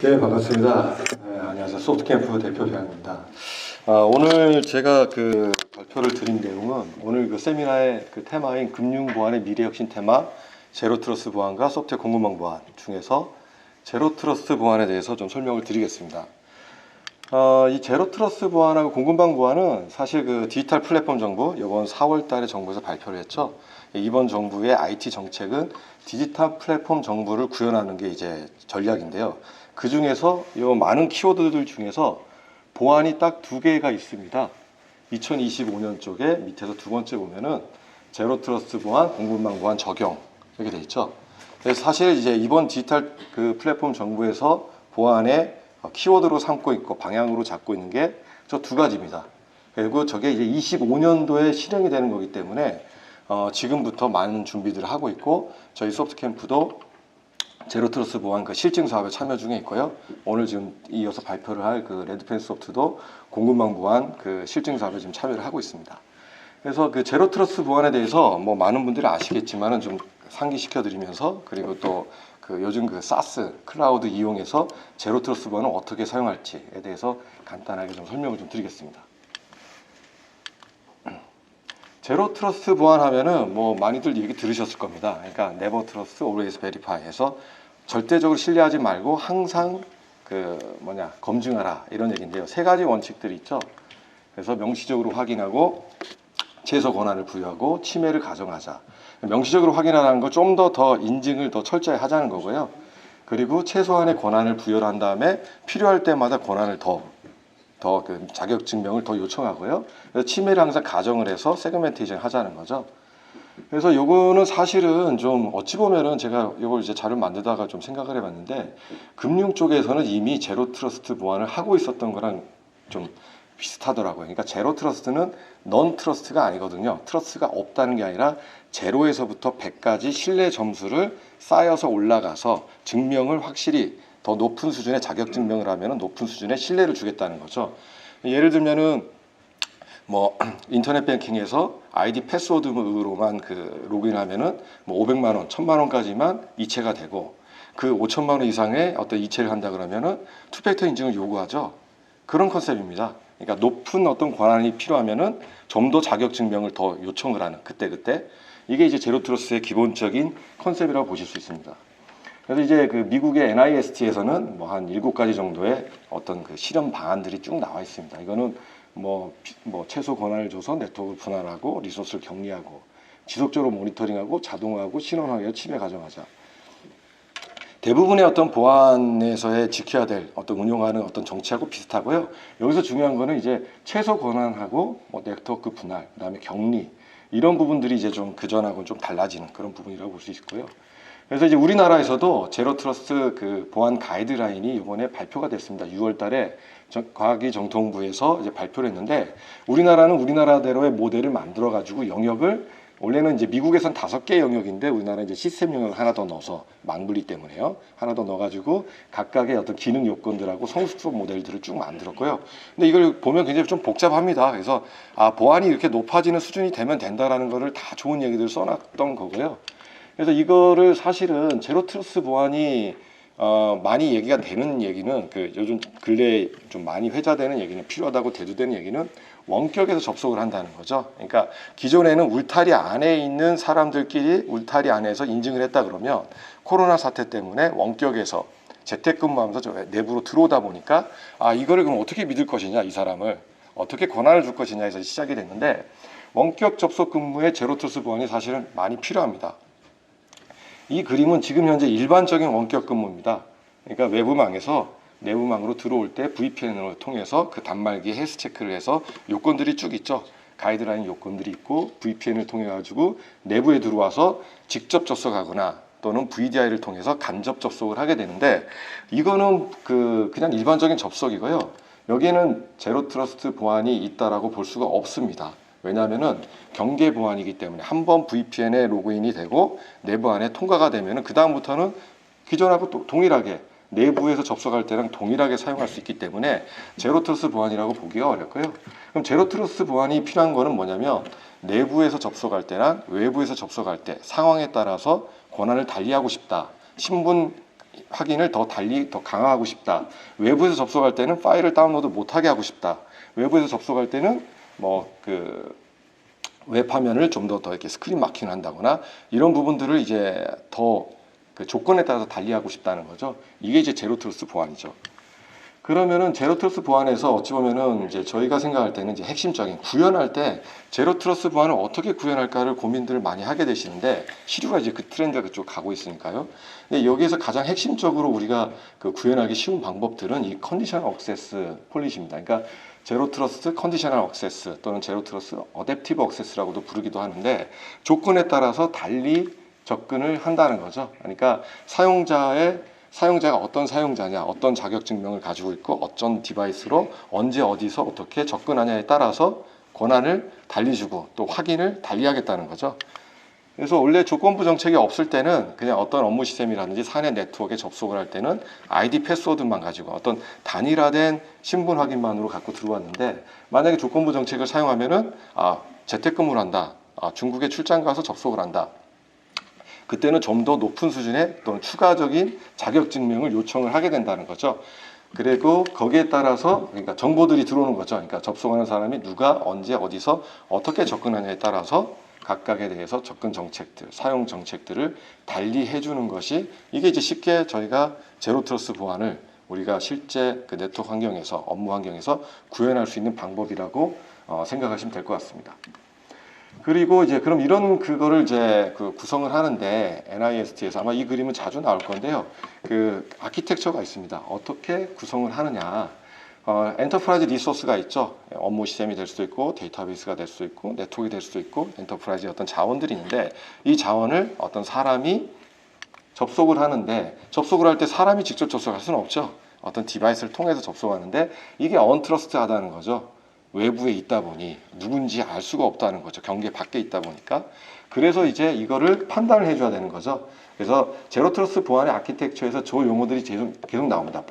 네, 반갑습니다. 네, 안녕하세요. 소프트캠프 대표 배양입니다. 오늘 제가 발표를 드린 내용은 오늘 세미나의 테마인 금융보안의 미래혁신 테마 제로트러스트 보안과 소프트웨어 공급망 보안 중에서 제로트러스트 보안에 대해서 좀 설명을 드리겠습니다. 이 제로트러스트 보안하고 공급망 보안은 사실 디지털 플랫폼 정부 이번 4월 달에 정부에서 발표를 했죠. 이번 정부의 IT 정책은 디지털 플랫폼 정부를 구현하는 게 이제 전략인데요. 그 중에서 이 많은 키워드들 중에서 보안이 딱 두 개가 있습니다. 2025년 쪽에 밑에서 두 번째 보면은 제로 트러스트 보안, 공급망 보안 적용 이렇게 돼 있죠. 그래서 사실 이제 이번 디지털 플랫폼 정부에서 보안의 키워드로 삼고 있고 방향으로 잡고 있는 게 저 두 가지입니다. 그리고 저게 이제 25년도에 실행이 되는 거기 때문에 지금부터 많은 준비들을 하고 있고 저희 소프트캠프도 제로트러스트 보안 실증 사업에 참여 중에 있고요. 오늘 지금 이어서 발표를 할 레드펜 소프트도 공급망 보안 실증 사업에 지금 참여를 하고 있습니다. 그래서 제로트러스트 보안에 대해서 뭐 많은 분들이 아시겠지만은 좀 상기시켜 드리면서 그리고 또 요즘 사스 클라우드 이용해서 제로트러스트 보안을 어떻게 사용할지에 대해서 간단하게 좀 설명을 좀 드리겠습니다. 제로 트러스트 보안 하면은 뭐 많이들 얘기 들으셨을 겁니다. 그러니까 never trust, always verify 해서 절대적으로 신뢰하지 말고 항상 검증하라 이런 얘기인데요. 세 가지 원칙들이 있죠. 그래서 명시적으로 확인하고 최소 권한을 부여하고 침해를 가정하자. 명시적으로 확인하라는 거 좀 더 인증을 더 철저히 하자는 거고요. 그리고 최소한의 권한을 부여를 한 다음에 필요할 때마다 권한을 더 자격 증명을 더 요청하고요. 그래서 침해를 항상 가정을 해서 세그멘테이션 하자는 거죠. 그래서 요거는 사실은 좀 어찌 보면은 제가 이걸 이제 자료 만들다가 좀 생각을 해봤는데 금융 쪽에서는 이미 제로 트러스트 보안을 하고 있었던 거랑 좀 비슷하더라고요. 그러니까 제로 트러스트는 넌 트러스트가 아니거든요. 트러스트가 없다는 게 아니라 제로에서부터 100까지 신뢰 점수를 쌓여서 올라가서 증명을 확실히 더 높은 수준의 자격 증명을 하면 높은 수준의 신뢰를 주겠다는 거죠. 예를 들면은 뭐 인터넷 뱅킹에서 아이디 패스워드로만 로그인하면은 뭐 500만 원, 1000만 원까지만 이체가 되고 그 5천만 원 이상의 어떤 이체를 한다 그러면은 투팩터 인증을 요구하죠. 그런 컨셉입니다. 그러니까 높은 어떤 권한이 필요하면은 좀 더 자격 증명을 더 요청을 하는 그때 이게 이제 제로 트러스트의 기본적인 컨셉이라고 보실 수 있습니다. 그래서 이제 미국의 NIST에서는 뭐 한 7가지 정도의 어떤 실험 방안들이 쭉 나와 있습니다. 이거는 뭐 최소 권한을 줘서 네트워크를 분할하고 리소스를 격리하고 지속적으로 모니터링하고 자동화하고 신원하여 침해 가정하자. 대부분의 어떤 보안에서의 지켜야 될 어떤 운용하는 어떤 정치하고 비슷하고요. 여기서 중요한 거는 이제 최소 권한하고 뭐 네트워크 분할, 그다음에 격리 이런 부분들이 이제 좀 그전하고는 좀 달라지는 그런 부분이라고 볼 수 있고요. 그래서 이제 우리나라에서도 제로 트러스트 보안 가이드라인이 이번에 발표가 됐습니다. 6월 달에 과학기정통부에서 이제 발표를 했는데 우리나라는 우리나라대로의 모델을 만들어 가지고 영역을 원래는 이제 미국에선 5개 영역인데 우리나라는 이제 시스템 영역을 하나 더 넣어서 망분리 때문에요. 하나 더 넣어가지고 각각의 어떤 기능 요건들하고 성숙도 모델들을 쭉 만들었고요. 근데 이걸 보면 굉장히 좀 복잡합니다. 그래서 보안이 이렇게 높아지는 수준이 되면 된다라는 거를 다 좋은 얘기들 써놨던 거고요. 그래서 이거를 사실은 제로 트러스트 보안이 많이 얘기가 되는 얘기는 요즘 근래에 좀 많이 회자되는 얘기는 필요하다고 대두되는 얘기는 원격에서 접속을 한다는 거죠. 그러니까 기존에는 울타리 안에 있는 사람들끼리 울타리 안에서 인증을 했다 그러면 코로나 사태 때문에 원격에서 재택근무하면서 내부로 들어오다 보니까 이거를 그럼 어떻게 믿을 것이냐, 이 사람을 어떻게 권한을 줄 것이냐 해서 시작이 됐는데 원격 접속 근무에 제로 트러스트 보안이 사실은 많이 필요합니다. 이 그림은 지금 현재 일반적인 원격 근무입니다. 그러니까 외부망에서 내부망으로 들어올 때 VPN을 통해서 단말기에 헬스 체크를 해서 요건들이 쭉 있죠. 가이드라인 요건들이 있고 VPN을 통해 가지고 내부에 들어와서 직접 접속하거나 또는 VDI를 통해서 간접 접속을 하게 되는데 이거는 그냥 일반적인 접속이고요. 여기에는 제로 트러스트 보안이 있다라고 볼 수가 없습니다. 왜냐하면은 경계 보안이기 때문에 한번 VPN에 로그인이 되고 내부 안에 통과가 되면은 그 다음부터는 기존하고 또 동일하게 내부에서 접속할 때랑 동일하게 사용할 수 있기 때문에 제로 트러스트 보안이라고 보기가 어렵고요. 그럼 제로 트러스트 보안이 필요한 거는 뭐냐면 내부에서 접속할 때랑 외부에서 접속할 때 상황에 따라서 권한을 달리하고 싶다. 확인을 더 강화하고 싶다. 외부에서 접속할 때는 파일을 다운로드 못하게 하고 싶다. 외부에서 접속할 때는 뭐 그 웹 화면을 좀 더 이렇게 스크린 마킹을 한다거나 이런 부분들을 이제 더 그 조건에 따라서 달리하고 싶다는 거죠. 이게 이제 제로 트러스트 보안이죠. 그러면은 제로 트러스트 보안에서 어찌 보면은 이제 저희가 생각할 때는 이제 핵심적인 구현할 때 제로 트러스트 보안을 어떻게 구현할까를 고민들을 많이 하게 되시는데 시류가 이제 그 트렌드가 그쪽 가고 있으니까요. 근데 여기에서 가장 핵심적으로 우리가 그 구현하기 쉬운 방법들은 이 컨디셔널 억세스 폴리시입니다. 그러니까 제로 트러스트 컨디셔널 억세스 또는 제로 트러스트 어댑티브 억세스라고도 부르기도 하는데 조건에 따라서 달리 접근을 한다는 거죠. 그러니까 사용자가 어떤 사용자냐, 어떤 자격증명을 가지고 있고 어떤 디바이스로 언제 어디서 어떻게 접근하냐에 따라서 권한을 달리 주고 또 확인을 달리 하겠다는 거죠. 그래서 원래 조건부 정책이 없을 때는 그냥 어떤 업무 시스템이라든지 사내 네트워크에 접속을 할 때는 아이디 패스워드만 가지고 어떤 단일화된 신분 확인만으로 갖고 들어왔는데 만약에 조건부 정책을 사용하면은 재택근무를 한다. 중국에 출장 가서 접속을 한다. 그때는 좀 더 높은 수준의 또는 추가적인 자격증명을 요청을 하게 된다는 거죠. 그리고 거기에 따라서 그러니까 정보들이 들어오는 거죠. 그러니까 접속하는 사람이 누가 언제 어디서 어떻게 접근하냐에 따라서 각각에 대해서 접근 정책들, 사용 정책들을 달리 해주는 것이 이게 이제 쉽게 저희가 제로 트러스트 보안을 우리가 실제 그 네트워크 환경에서 업무 환경에서 구현할 수 있는 방법이라고 생각하시면 될 것 같습니다. 그리고 이제 그럼 이런 그거를 이제 그 구성을 하는데 NIST에서 아마 이 그림은 자주 나올 건데요. 그 아키텍처가 있습니다. 어떻게 구성을 하느냐. 엔터프라이즈 리소스가 있죠. 업무 시스템이 될 수도 있고 데이터베이스가 될 수도 있고 네트워크가 될 수도 있고 엔터프라이즈의 어떤 자원들이 있는데 이 자원을 어떤 사람이 접속을 하는데 접속을 할 때 사람이 직접 접속할 수는 없죠. 어떤 디바이스를 통해서 접속하는데 이게 언트러스트하다는 거죠. 외부에 있다 보니 누군지 알 수가 없다는 거죠. 경계 밖에 있다 보니까. 그래서 이제 이거를 판단을 해줘야 되는 거죠. 그래서 제로 트러스트 보안의 아키텍처에서 저 용어들이 계속 나옵니다.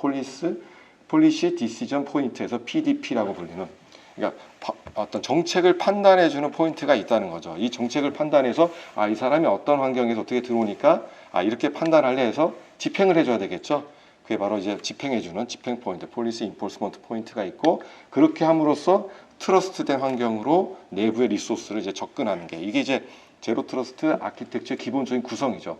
폴리시 디시전 포인트에서 PDP라고 불리는. 그러니까 어떤 정책을 판단해주는 포인트가 있다는 거죠. 이 정책을 판단해서 이 사람이 어떤 환경에서 어떻게 들어오니까 이렇게 판단할래 해서 집행을 해줘야 되겠죠. 그게 바로 이제 집행해주는 집행 포인트, 폴리시 인포스먼트 포인트가 있고 그렇게 함으로써 트러스트된 환경으로 내부의 리소스를 이제 접근하는 게 이게 이제 제로 트러스트 아키텍처의 기본적인 구성이죠.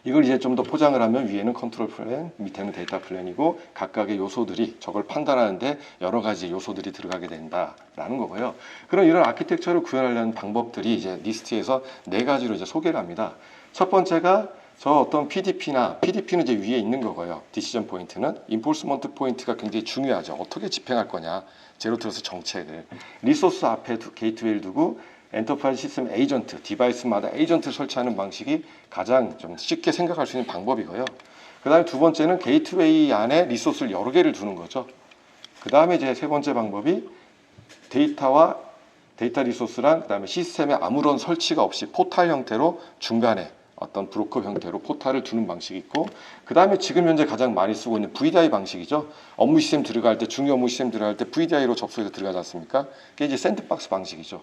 이걸 이제 좀 더 포장을 하면 위에는 컨트롤 플랜, 밑에는 데이터 플랜이고 각각의 요소들이 저걸 판단하는데 여러 가지 요소들이 들어가게 된다라는 거고요. 그럼 이런 아키텍처를 구현하려는 방법들이 이제 리스트에서 4가지로 이제 소개를 합니다. 첫 번째가 저 어떤 PDP는 이제 위에 있는 거고요. 디시전 포인트는 인포스먼트 포인트가 굉장히 중요하죠. 어떻게 집행할 거냐. 제로 트러스트 정책을 리소스 앞에 게이트웨이를 두고 엔터프라이즈 시스템 에이전트, 디바이스마다 에이전트를 설치하는 방식이 가장 좀 쉽게 생각할 수 있는 방법이고요. 그 다음에 두 번째는 게이트웨이 안에 리소스를 여러 개를 두는 거죠. 그 다음에 이제 세 번째 방법이 데이터 리소스랑 그 다음에 시스템에 아무런 설치가 없이 포탈 형태로 중간에 어떤 브로커 형태로 포탈을 두는 방식이 있고 그 다음에 지금 현재 가장 많이 쓰고 있는 VDI 방식이죠. 업무 시스템 들어갈 때 중요 업무 시스템 들어갈 때 VDI로 접속해서 들어가지 않습니까? 그게 이제 샌드박스 방식이죠.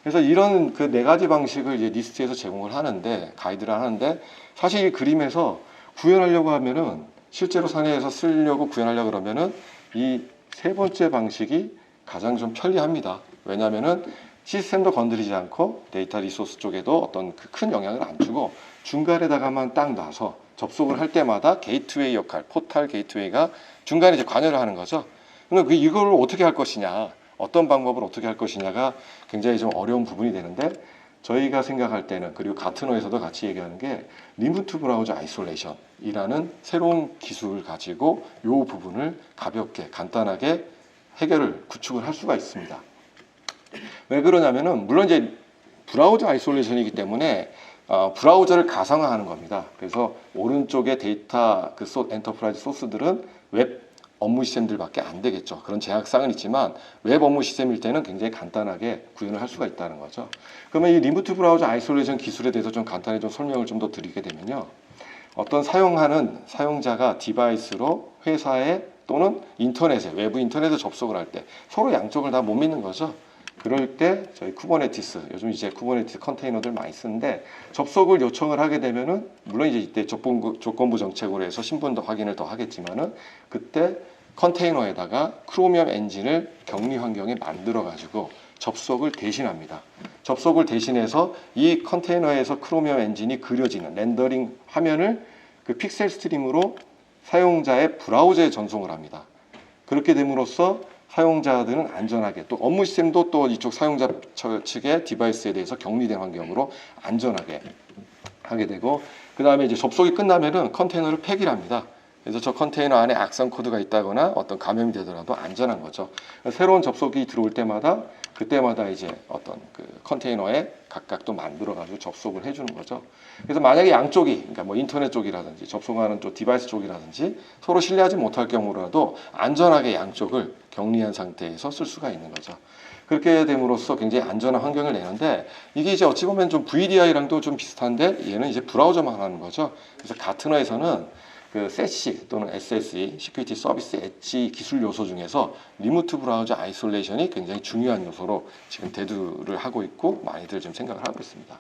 그래서 이런 그 4가지 방식을 이제 리스트에서 제공을 하는데 가이드를 하는데 사실 이 그림에서 구현하려고 하면은 실제로 사내에서 쓰려고 구현하려고 그러면은 이 세 번째 방식이 가장 좀 편리합니다. 왜냐하면은 시스템도 건드리지 않고 데이터 리소스 쪽에도 어떤 큰 영향을 안 주고 중간에다가만 딱 놔서 접속을 할 때마다 게이트웨이 역할, 포탈 게이트웨이가 중간에 이제 관여를 하는 거죠. 그러면 이걸 어떻게 할 것이냐, 어떤 방법으로 어떻게 할 것이냐가 굉장히 좀 어려운 부분이 되는데 저희가 생각할 때는 그리고 가트너에서도 같이 얘기하는 게 리모트 브라우저 아이솔레이션이라는 새로운 기술을 가지고 이 부분을 가볍게 간단하게 구축을 할 수가 있습니다. 왜 그러냐면은 물론 이제 브라우저 아이솔레이션이기 때문에 브라우저를 가상화하는 겁니다. 그래서 오른쪽에 데이터 엔터프라이즈 소스들은 웹 업무 시스템들밖에 안 되겠죠. 그런 제약사항은 있지만 웹 업무 시스템일 때는 굉장히 간단하게 구현을 할 수가 있다는 거죠. 그러면 이 리모트 브라우저 아이솔레이션 기술에 대해서 좀 간단히 좀 설명을 좀 더 드리게 되면요. 어떤 사용하는 사용자가 디바이스로 회사에 또는 인터넷에 외부 인터넷에 접속을 할 때 서로 양쪽을 다 못 믿는 거죠. 그럴 때 저희 쿠버네티스, 요즘 이제 쿠버네티스 컨테이너들 많이 쓰는데 접속을 요청을 하게 되면은 물론 이제 이때 조건부 정책으로 해서 신분도 확인을 더 하겠지만은 그때 컨테이너에다가 크로미엄 엔진을 격리 환경에 만들어 가지고 접속을 대신합니다. 접속을 대신해서 이 컨테이너에서 크로미엄 엔진이 그려지는 렌더링 화면을 그 픽셀 스트림으로 사용자의 브라우저에 전송을 합니다. 그렇게 됨으로써 사용자들은 안전하게 또 업무 시스템도 또 이쪽 사용자 측의 디바이스에 대해서 격리된 환경으로 안전하게 하게 되고 그 다음에 이제 접속이 끝나면은 컨테이너를 폐기를 합니다. 그래서 저 컨테이너 안에 악성 코드가 있다거나 어떤 감염이 되더라도 안전한 거죠. 새로운 접속이 들어올 때마다 그때마다 이제 어떤 그 컨테이너에 각각 또 만들어 가지고 접속을 해주는 거죠. 그래서 만약에 양쪽이 그러니까 뭐 인터넷 쪽이라든지 접속하는 쪽 디바이스 쪽이라든지 서로 신뢰하지 못할 경우라도 안전하게 양쪽을 격리한 상태에서 쓸 수가 있는 거죠. 그렇게 됨으로써 굉장히 안전한 환경을 내는데 이게 이제 어찌 보면 좀 VDI랑도 좀 비슷한데 얘는 이제 브라우저만 하는 거죠. 그래서 가트너에서는 그 SEC 또는 SSE, Security Service Edge 기술 요소 중에서 리모트 브라우저 아이솔레이션이 굉장히 중요한 요소로 지금 대두를 하고 있고 많이들 좀 생각을 하고 있습니다.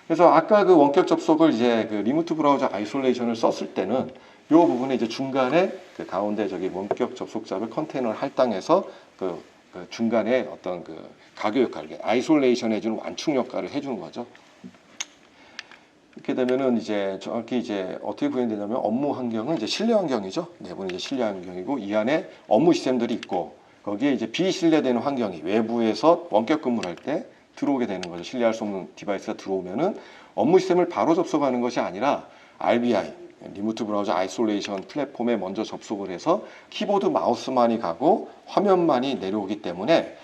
그래서 아까 그 원격 접속을 이제 그 리모트 브라우저 아이솔레이션을 썼을 때는 이 부분에 이제 중간에 그 가운데 저기 원격 접속자를 컨테이너를 할당해서 그 중간에 어떤 그 가교 역할, 아이솔레이션 해주는 완충 역할을 해주는 거죠. 이렇게 되면은 이제 정확히 이제 어떻게 구현되냐면 업무 환경은 이제 실내 환경이죠. 내부는 이제 실내 환경이고 이 안에 업무 시스템들이 있고 거기에 이제 비신뢰되는 환경이 외부에서 원격 근무를 할 때 들어오게 되는 거죠. 신뢰할 수 없는 디바이스가 들어오면은 업무 시스템을 바로 접속하는 것이 아니라 RBI, 리모트 브라우저 아이솔레이션 플랫폼에 먼저 접속을 해서 키보드 마우스만이 가고 화면만이 내려오기 때문에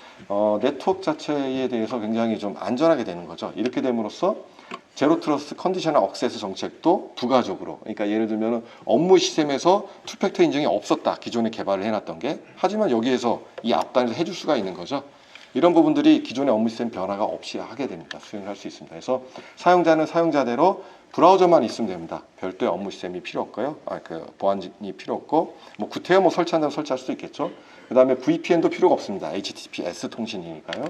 네트워크 자체에 대해서 굉장히 좀 안전하게 되는 거죠. 이렇게 됨으로써 제로 트러스트 컨디셔널 억세스 정책도 부가적으로 그러니까 예를 들면 업무 시스템에서 투팩터 인증이 없었다. 기존에 개발을 해놨던 게 하지만 여기에서 이 앞단에서 해줄 수가 있는 거죠. 이런 부분들이 기존의 업무 시스템 변화가 없이 하게 됩니다. 수행을 할 수 있습니다. 그래서 사용자는 사용자대로 브라우저만 있으면 됩니다. 별도의 업무 시스템이 필요 없고요. 그 보안이 필요 없고 뭐 구태여 뭐 설치한다면 설치할 수도 있겠죠. 그 다음에 VPN도 필요가 없습니다. HTTPS 통신이니까요.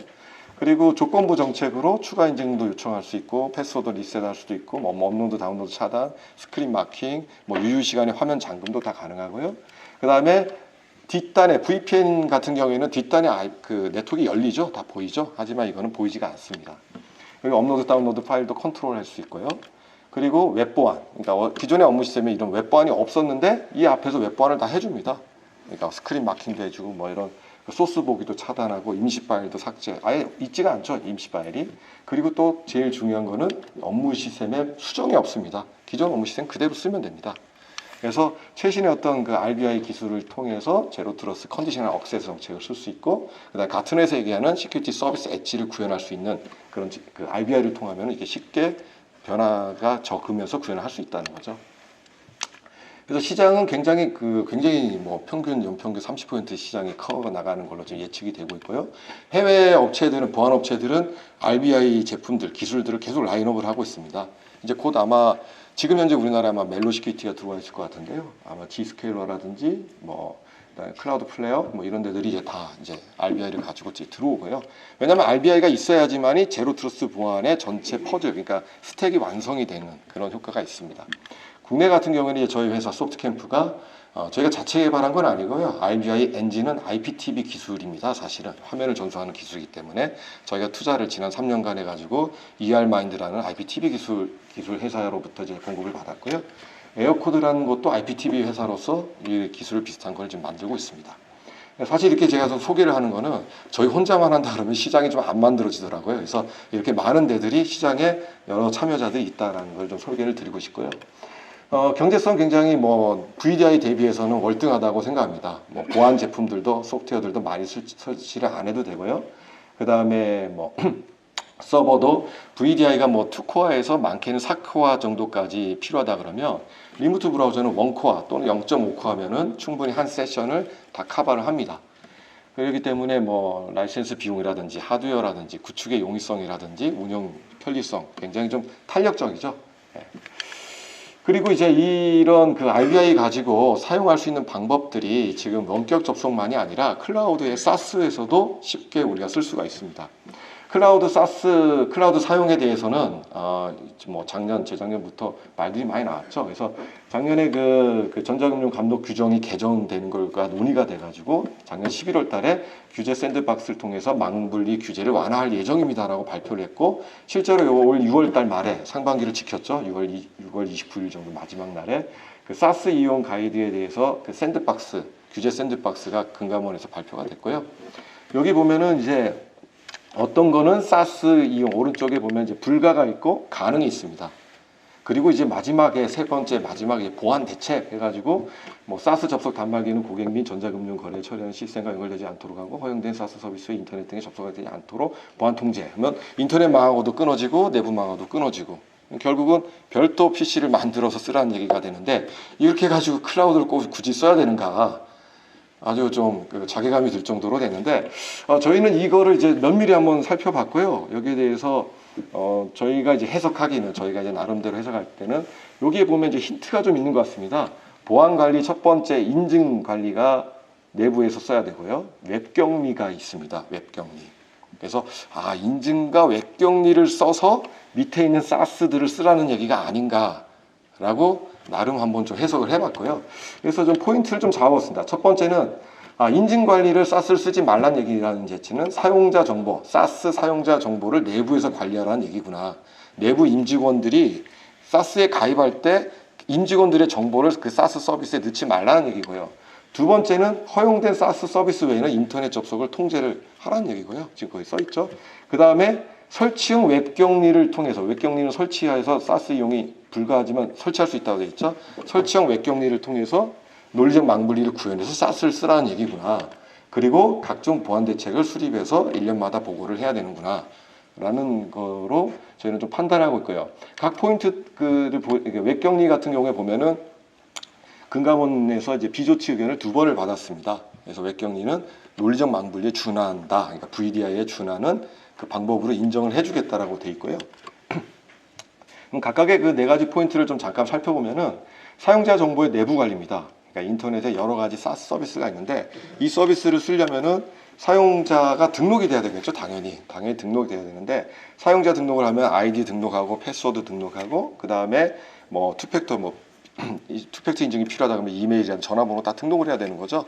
그리고 조건부 정책으로 추가 인증도 요청할 수 있고 패스워드 리셋할 수도 있고 뭐 업로드 다운로드 차단, 스크린 마킹, 뭐 유효 시간에 화면 잠금도 다 가능하고요. 그 다음에 뒷단에 VPN 같은 경우에는 뒷단에 그 네트워크가 열리죠, 다 보이죠. 하지만 이거는 보이지가 않습니다. 그리고 업로드 다운로드 파일도 컨트롤할 수 있고요. 그리고 웹보안, 그러니까 기존의 업무 시스템에 이런 웹보안이 없었는데 이 앞에서 웹보안을 다 해줍니다. 그러니까 스크린 마킹도 해주고 뭐 이런 소스 보기도 차단하고 임시 파일도 삭제 아예 있지가 않죠 임시 파일이. 그리고 또 제일 중요한 거는 업무 시스템에 수정이 없습니다. 기존 업무 시스템 그대로 쓰면 됩니다. 그래서 최신의 어떤 그 RBI 기술을 통해서 제로 트러스트 컨디셔널 억세스 정책을 쓸 수 있고 그다음 가트넷에서 얘기하는 시큐리티 서비스 엣지를 구현할 수 있는 그런 그 RBI를 통하면 이게 쉽게 변화가 적으면서 구현을 할 수 있다는 거죠. 그래서 시장은 굉장히 뭐 평균 연평균 30% 시장이 커 나가는 걸로 지금 예측이 되고 있고요. 해외 업체들은 보안 업체들은 RBI 제품들 기술들을 계속 라인업을 하고 있습니다. 이제 곧 아마 지금 현재 우리나라에 아마 멜로 시큐리티가 들어와 있을 것 같은데요. 아마 G스케일러라든지 뭐 클라우드 플레이어 뭐 이런 데들이 이제 다 이제 RBI를 가지고 이제 들어오고요. 왜냐하면 RBI가 있어야지만이 제로 트러스트 보안의 전체 퍼즐 그러니까 스택이 완성이 되는 그런 효과가 있습니다. 국내 같은 경우에는 이제 저희 회사 소프트캠프가 저희가 자체 개발한 건 아니고요. RBI 엔진은 IPTV 기술입니다. 사실은 화면을 전송하는 기술이기 때문에 저희가 투자를 지난 3년간 해가지고 ER마인드라는 IPTV 기술 회사로부터 이제 공급을 받았고요. 에어코드라는 것도 IPTV 회사로서 이 기술을 비슷한 걸 지금 만들고 있습니다. 사실 이렇게 제가 소개를 하는 거는 저희 혼자만 한다 그러면 시장이 좀 안 만들어지더라고요. 그래서 이렇게 많은 데들이 시장에 여러 참여자들이 있다는 걸 좀 소개를 드리고 싶고요. 경제성 굉장히 뭐 VDI 대비해서는 월등하다고 생각합니다. 뭐 보안 제품들도 소프트웨어들도 많이 설치를 안 해도 되고요. 그 다음에 뭐 서버도 VDI가 뭐 2코어에서 많게는 4코어 정도까지 필요하다 그러면 리모트 브라우저는 1코어 또는 0.5코어면은 충분히 한 세션을 다 커버를 합니다. 그렇기 때문에 뭐 라이센스 비용이라든지 하드웨어라든지 구축의 용이성이라든지 운영 편리성 굉장히 좀 탄력적이죠. 네. 그리고 이제 이런 그 IBI 가지고 사용할 수 있는 방법들이 지금 원격 접속만이 아니라 클라우드의 사스에서도 쉽게 우리가 쓸 수가 있습니다. 클라우드 사용에 대해서는 뭐 작년, 재작년부터 말들이 많이 나왔죠. 그래서 작년에 그 전자금융 감독 규정이 개정되는 걸과 논의가 돼가지고 작년 11월 달에 규제 샌드박스를 통해서 망분리 규제를 완화할 예정입니다라고 발표를 했고 실제로 올 6월 달 말에 상반기를 지켰죠. 6월 29일 정도 마지막 날에 그 사스 이용 가이드에 대해서 그 샌드박스, 규제 샌드박스가 금감원에서 발표가 됐고요. 여기 보면은 이제 어떤 거는 사스 이용 오른쪽에 보면 이제 불가가 있고 가능이 있습니다. 그리고 이제 마지막에 세 번째 마지막에 보안 대책 해가지고 뭐 사스 접속 단말기는 고객 및 전자금융 거래 처리하는 시스템과 연결되지 않도록 하고 허용된 사스 서비스의 인터넷 등에 접속이 되지 않도록 보안 통제. 하면 인터넷 망하고도 끊어지고 내부 망하고도 끊어지고 결국은 별도 PC를 만들어서 쓰라는 얘기가 되는데 이렇게 해가지고 클라우드를 꼭 굳이 써야 되는가? 아주 좀 자괴감이 들 정도로 됐는데 저희는 이거를 이제 면밀히 한번 살펴봤고요. 여기에 대해서 저희가 이제 해석하기는 저희가 이제 나름대로 해석할 때는 여기에 보면 이제 힌트가 좀 있는 것 같습니다. 보안 관리 첫 번째 인증 관리가 내부에서 써야 되고요. 웹격리가 있습니다. 웹격리. 그래서 인증과 웹격리를 써서 밑에 있는 사스들을 쓰라는 얘기가 아닌가라고 나름 한번 좀 해석을 해봤고요. 그래서 좀 포인트를 좀 잡아봤습니다. 첫 번째는 인증 관리를 사스를 쓰지 말라는 얘기라는 제치는 사용자 정보, 사스 사용자 정보를 내부에서 관리하라는 얘기구나. 내부 임직원들이 사스에 가입할 때 임직원들의 정보를 그 사스 서비스에 넣지 말라는 얘기고요. 두 번째는 허용된 사스 서비스 외에는 인터넷 접속을 통제를 하라는 얘기고요. 지금 거기 써 있죠. 그 다음에 설치형 웹격리를 통해서 웹격리는 설치해서 사스 이용이 불가하지만 설치할 수 있다고 되어 있죠. 설치형 웹격리를 통해서 논리적 망분리를 구현해서 사스를 쓰라는 얘기구나. 그리고 각종 보안 대책을 수립해서 1년마다 보고를 해야 되는구나. 라는 거로 저희는 좀 판단하고 있고요. 각 포인트 웹격리 같은 경우에 보면은 금감원에서 이제 비조치 의견을 2번을 받았습니다. 그래서 웹격리는 논리적 망분리에 준한다. 그러니까 VDI에 준하는 그 방법으로 인정을 해주겠다라고 돼 있고요. 그럼 각각의 그 4가지 포인트를 좀 잠깐 살펴보면은 사용자 정보의 내부 관리입니다. 그러니까 인터넷에 여러 가지 사스 서비스가 있는데 이 서비스를 쓰려면은 사용자가 등록이 돼야 되겠죠. 당연히 등록이 돼야 되는데 사용자 등록을 하면 아이디 등록하고 패스워드 등록하고 그 다음에 뭐 투팩터 투팩터 인증이 필요하다 그러면 이메일이나 전화번호 다 등록을 해야 되는 거죠.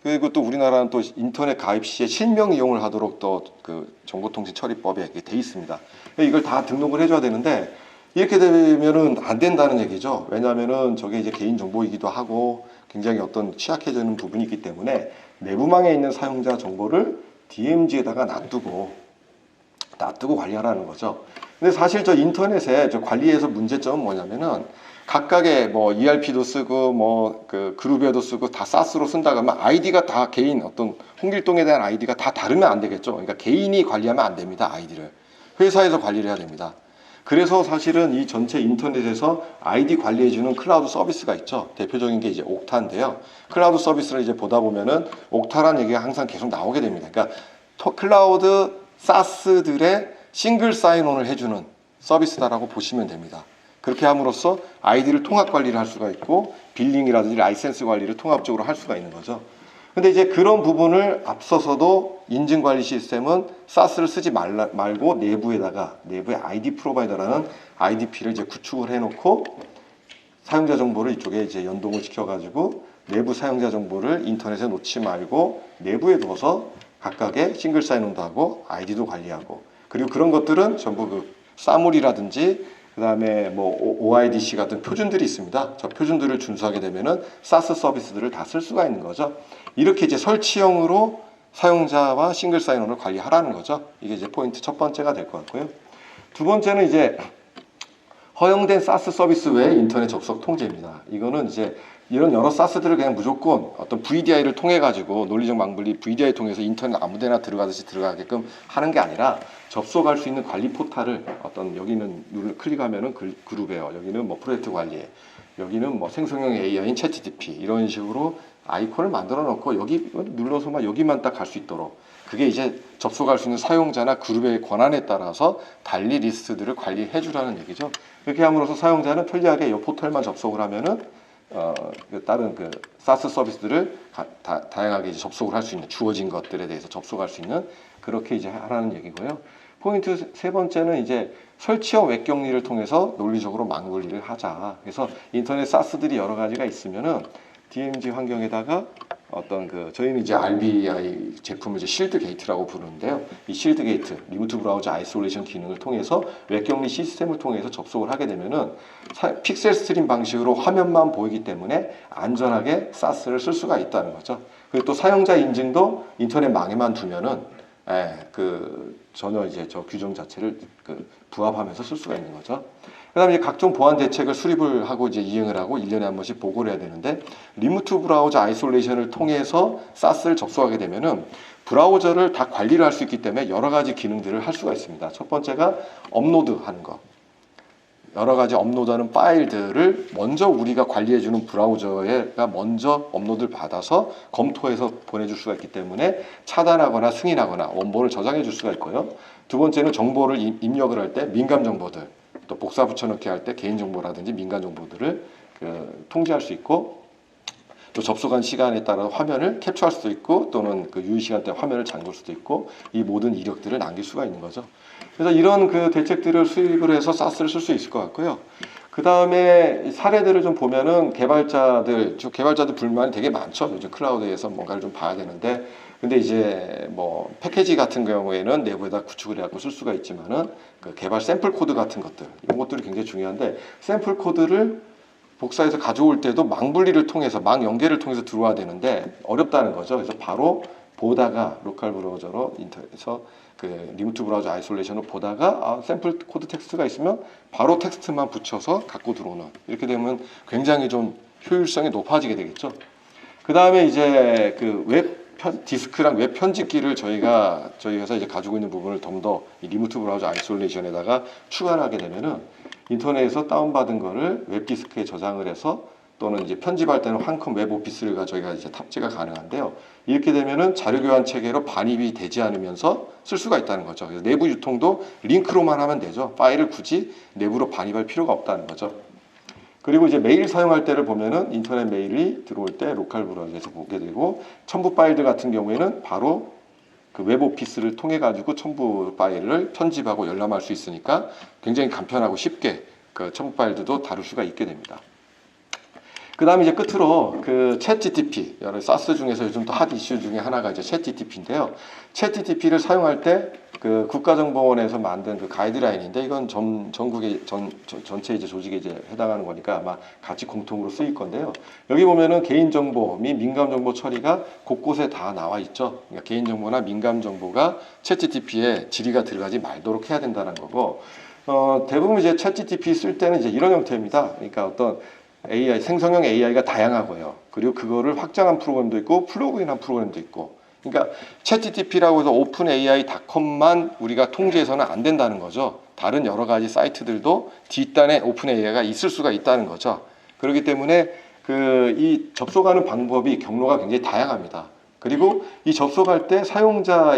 그리고 또 우리나라는 또 인터넷 가입 시에 실명 이용을 하도록 또 그 정보통신 처리법에 돼 있습니다. 이걸 다 등록을 해줘야 되는데 이렇게 되면은 안 된다는 얘기죠. 왜냐하면은 저게 이제 개인 정보이기도 하고 굉장히 어떤 취약해지는 부분이 있기 때문에 내부망에 있는 사용자 정보를 DMZ에다가 놔두고 관리하라는 거죠. 근데 사실 저 인터넷에 저 관리에서 문제점은 뭐냐면은 각각의 뭐 ERP도 쓰고 뭐 그 그룹에도 쓰고 다 사스로 쓴다 그러면 아이디가 다 개인 어떤 홍길동에 대한 아이디가 다 다르면 안 되겠죠. 그러니까 개인이 관리하면 안 됩니다. 아이디를 회사에서 관리를 해야 됩니다. 그래서 사실은 이 전체 인터넷에서 아이디 관리해주는 클라우드 서비스가 있죠. 대표적인 게 이제 옥타인데요. 클라우드 서비스를 이제 보다 보면은 옥타라는 얘기가 항상 계속 나오게 됩니다. 그러니까 클라우드 사스들의 싱글 사인온을 해주는 서비스다라고 보시면 됩니다. 그렇게 함으로써 아이디를 통합 관리를 할 수가 있고 빌링이라든지 라이센스 관리를 통합적으로 할 수가 있는 거죠. 근데 이제 그런 부분을 앞서서도 인증 관리 시스템은 사스를 쓰지 말고 내부에 아이디 프로바이더라는 IDP를 이제 구축을 해놓고 사용자 정보를 이쪽에 이제 연동을 시켜가지고 내부 사용자 정보를 인터넷에 놓지 말고 내부에 둬서 각각의 싱글 사인온도 하고 아이디도 관리하고 그리고 그런 것들은 전부 그 사물이라든지 그 다음에 뭐 OIDC 같은 표준들이 있습니다. 저 표준들을 준수하게 되면은 사스 서비스들을 다 쓸 수가 있는 거죠. 이렇게 이제 설치형으로 사용자와 싱글 사인온을 관리하라는 거죠. 이게 이제 포인트 첫 번째가 될 것 같고요. 두 번째는 이제 허용된 사스 서비스 외에 인터넷 접속 통제입니다. 이거는 이제 이런 여러 사스들을 그냥 무조건 어떤 VDI를 통해 가지고 논리적 망분리 VDI 통해서 인터넷 아무데나 들어가듯이 들어가게끔 하는 게 아니라 접속할 수 있는 관리 포탈을 어떤 여기는 누를 클릭하면은 그룹이에요. 여기는 뭐 프로젝트 관리에 여기는 뭐 생성형 AI인 챗GPT 이런 식으로 아이콘을 만들어 놓고 여기 눌러서만 여기만 딱 갈 수 있도록 그게 이제 접속할 수 있는 사용자나 그룹의 권한에 따라서 달리 리스트들을 관리해 주라는 얘기죠. 이렇게 함으로써 사용자는 편리하게 이 포털만 접속을 하면은 다른 그 사스 서비스들을 다양하게 이제 접속을 할 수 있는, 주어진 것들에 대해서 접속할 수 있는, 그렇게 이제 하라는 얘기고요. 포인트 세 번째는 이제 설치형 웹 격리를 통해서 논리적으로 망분리를 하자. 그래서 인터넷 사스들이 여러 가지가 있으면은 DMZ 환경에다가 어떤 저희는 이제 RBI 제품을 이제 실드 게이트라고 부르는데요. 이 실드 게이트, 리모트 브라우저 아이솔레이션 기능을 통해서 웹 격리 시스템을 통해서 접속을 하게 되면은 픽셀 스트림 방식으로 화면만 보이기 때문에 안전하게 사스를 쓸 수가 있다는 거죠. 그리고 또 사용자 인증도 인터넷망에만 두면은 전혀 이제 저 규정 자체를 부합하면서 쓸 수가 있는 거죠. 그다음에 이제 각종 보안 대책을 수립을 하고 이제 이행을 하고 1년에 한 번씩 보고를 해야 되는데, 리모트 브라우저 아이솔레이션을 통해서 사스를 접속하게 되면은 브라우저를 다 관리를 할 수 있기 때문에 여러 가지 기능들을 할 수가 있습니다. 첫 번째가 업로드하는 거. 여러 가지 업로드하는 파일들을 먼저 우리가 관리해주는 브라우저가 먼저 업로드를 받아서 검토해서 보내줄 수가 있기 때문에 차단하거나 승인하거나 원본을 저장해 줄 수가 있고요. 두 번째는 정보를 입력을 할 때 민감 정보들, 또 복사 붙여넣기 할 때 개인정보라든지 민감 정보들을 통제할 수 있고, 또 접속한 시간에 따라 화면을 캡처할 수도 있고, 또는 유의 시간대 화면을 잠글 수도 있고, 이 모든 이력들을 남길 수가 있는 거죠. 그래서 이런 대책들을 수립을 해서 사스를 쓸 수 있을 것 같고요. 그 다음에 사례들을 좀 보면은 개발자들 불만이 되게 많죠. 요즘 클라우드에서 뭔가를 좀 봐야 되는데, 근데 이제 뭐 패키지 같은 경우에는 내부에다 구축을 해갖고 쓸 수가 있지만은 개발 샘플 코드 같은 것들, 이런 것들이 굉장히 중요한데, 샘플 코드를 복사해서 가져올 때도 망 분리를 통해서, 망 연계를 통해서 들어와야 되는데 어렵다는 거죠. 그래서 바로 보다가 로컬 브라우저로 인터넷에서 리모트 브라우저 아이솔레이션을 보다가 샘플 코드 텍스트가 있으면 바로 텍스트만 붙여서 갖고 들어오는, 이렇게 되면 굉장히 좀 효율성이 높아지게 되겠죠. 그 다음에 이제 디스크랑 웹 편집기를 저희 회사 이제 가지고 있는 부분을 좀 더 리모트 브라우저 아이솔레이션에다가 추가를 하게 되면은 인터넷에서 다운받은 거를 웹 디스크에 저장을 해서, 또는 이제 편집할 때는 황컴 웹 오피스가 저희가 이제 탑재가 가능한데요. 이렇게 되면은 자료 교환 체계로 반입이 되지 않으면서 쓸 수가 있다는 거죠. 그래서 내부 유통도 링크로만 하면 되죠. 파일을 굳이 내부로 반입할 필요가 없다는 거죠. 그리고 이제 메일 사용할 때를 보면은 인터넷 메일이 들어올 때 로컬 브라우저에서 보게 되고, 첨부 파일들 같은 경우에는 바로 웹 오피스를 통해 가지고 첨부 파일을 편집하고 열람할 수 있으니까 굉장히 간편하고 쉽게 첨부 파일들도 다룰 수가 있게 됩니다. 그 다음에 이제 끝으로 챗 GTP, 여러 사스 중에서 요즘 또 핫 이슈 중에 하나가 이제 챗 GTP인데요. 챗 GTP를 사용할 때 국가정보원에서 만든 가이드라인인데, 이건 전국의 전체 이제 조직에 이제 해당하는 거니까 아마 같이 공통으로 쓰일 건데요. 여기 보면은 개인정보 및 민감정보 처리가 곳곳에 다 나와 있죠. 그러니까 개인정보나 민감정보가 챗 GTP에 질의가 들어가지 말도록 해야 된다는 거고, 대부분 이제 챗 GTP 쓸 때는 이제 이런 형태입니다. 그러니까 어떤 AI, 생성형 AI가 다양하고요. 그리고 그거를 확장한 프로그램도 있고 플러그인한 프로그램도 있고. 그러니까 챗GPT라고 해서 오픈AI.com만 우리가 통제해서는 안 된다는 거죠. 다른 여러 가지 사이트들도 뒷단에 오픈AI가 있을 수가 있다는 거죠. 그렇기 때문에 이 접속하는 방법이 경로가 굉장히 다양합니다. 그리고 이 접속할 때 사용자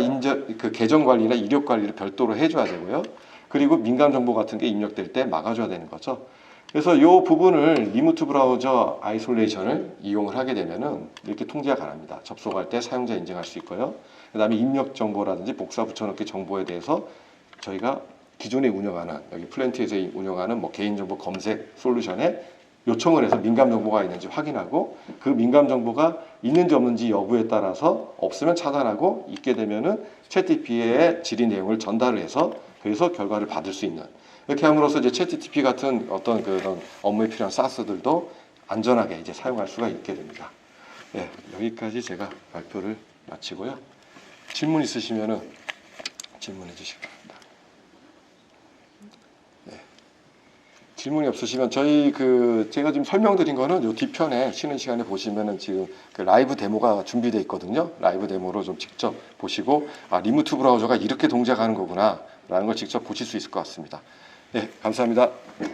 계정 관리나 이력 관리를 별도로 해줘야 되고요. 그리고 민감 정보 같은 게 입력될 때 막아줘야 되는 거죠. 그래서 이 부분을 리모트 브라우저 아이솔레이션을 이용을 하게 되면은 이렇게 통제가 가능합니다. 접속할 때 사용자 인증할 수 있고요. 그 다음에 입력 정보라든지 복사 붙여넣기 정보에 대해서 저희가 기존에 운영하는, 여기 플랜트에서 운영하는 개인정보 검색 솔루션에 요청을 해서 민감 정보가 있는지 확인하고, 그 민감 정보가 있는지 없는지 여부에 따라서 없으면 차단하고, 있게 되면은 챗GPT의 질의 내용을 전달을 해서 그래서 결과를 받을 수 있는, 이렇게 함으로써 이제 챗GPT 같은 어떤 그런 업무에 필요한 사스들도 안전하게 이제 사용할 수가 있게 됩니다. 네, 여기까지 제가 발표를 마치고요. 질문 있으시면은 질문해 주시기 바랍니다. 네. 질문이 없으시면 저희 제가 지금 설명드린 거는 요 뒤편에 쉬는 시간에 보시면은 지금 라이브 데모가 준비되어 있거든요. 라이브 데모로 좀 직접 보시고, 리모트 브라우저가 이렇게 동작하는 거구나 라는 걸 직접 보실 수 있을 것 같습니다. 네, 감사합니다.